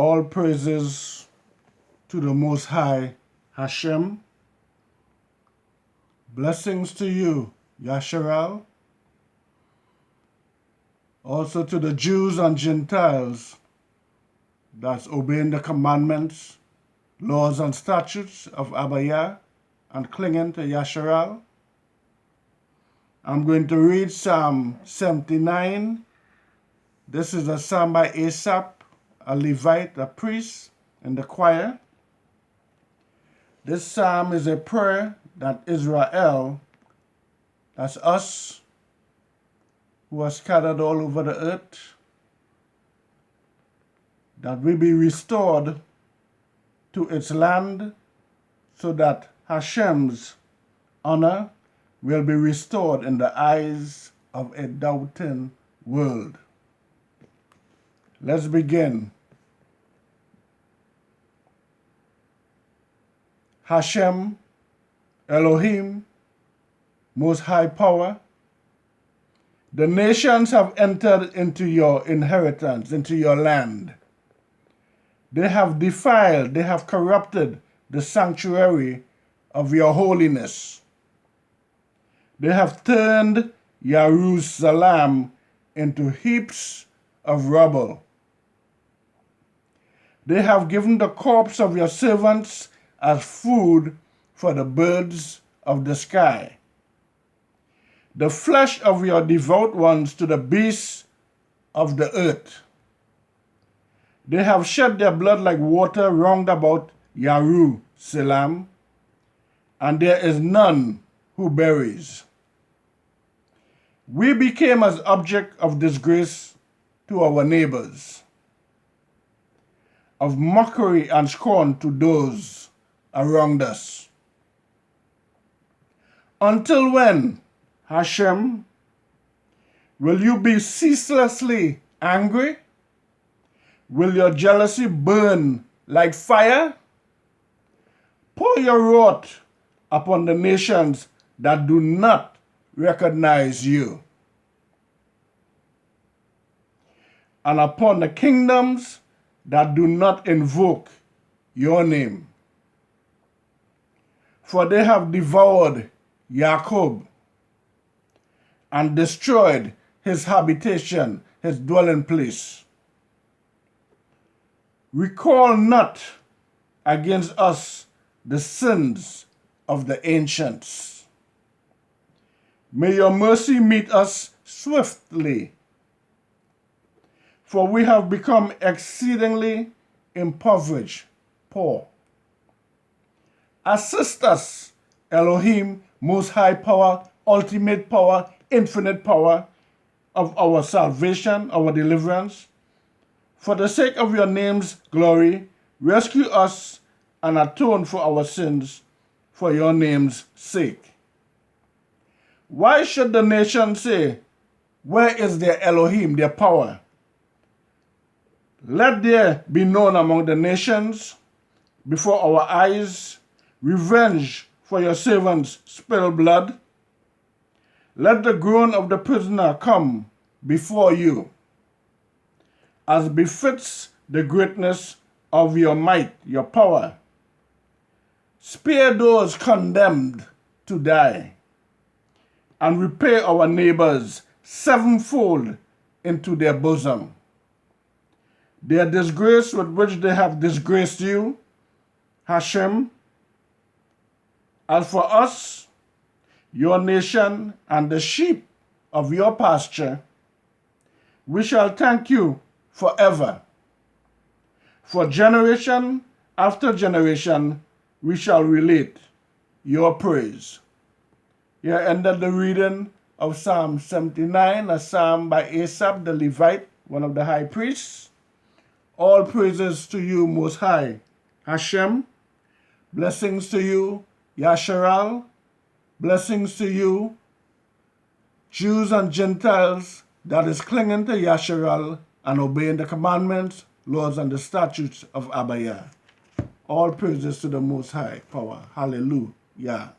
All praises to the Most High, Hashem. Blessings to you, YAH'sharal. Also to the Jews and Gentiles that's obeying the commandments, laws, and statutes of Abba Yah and clinging to YAH'sharal. I'm going to read Psalm 79. This is a psalm by Asaph, a Levite, a priest in the choir. This psalm is a prayer that Isra'El, that's us, who are scattered all over the earth, that we be restored to its land so that Hashem's honor will be restored in the eyes of a doubting world. Let's begin. Hashem, Elohim, Most High Power, the nations have entered into your inheritance, into your land. They have defiled, they have corrupted the sanctuary of your holiness. They have turned Jerusalem into heaps of rubble. They have given the corpse of your servants as food for the birds of the sky, the flesh of your devout ones to the beasts of the earth. They have shed their blood like water round about Jerusalem, and there is none who buries. We became as object of disgrace to our neighbors, of mockery and scorn to those around us. Until when, Hashem, will you be ceaselessly angry? Will your jealousy burn like fire? Pour your wrath upon the nations that do not recognize you, and upon the kingdoms that do not invoke your name. For they have devoured Jacob and destroyed his habitation, his dwelling place. Recall not against us the sins of the ancients. May your mercy meet us swiftly, for we have become exceedingly impoverished, poor. Assist us, Elohim, Most High Power, ultimate power, infinite power of our salvation, our deliverance. For the sake of your name's glory, rescue us and atone for our sins for your name's sake. Why should the nation say, where is their Elohim, their power? Let there be known among the nations, before our eyes, revenge for your servants' spilled blood. Let the groan of the prisoner come before you, as befits the greatness of your might, your power. Spare those condemned to die, and repay our neighbors sevenfold into their bosom. Their disgrace with which they have disgraced you, Hashem. As for us, your nation, and the sheep of your pasture, we shall thank you forever. For generation after generation, we shall relate your praise. Here ended the reading of Psalm 79, a psalm by Asaph the Levite, one of the high priests. All praises to you, Most High, Hashem. Blessings to you, YAH'sharal. Blessings to you, Jews and Gentiles that is clinging to YAH'sharal and obeying the commandments, laws, and the statutes of Abba Yah. All praises to the Most High Power. Hallelujah.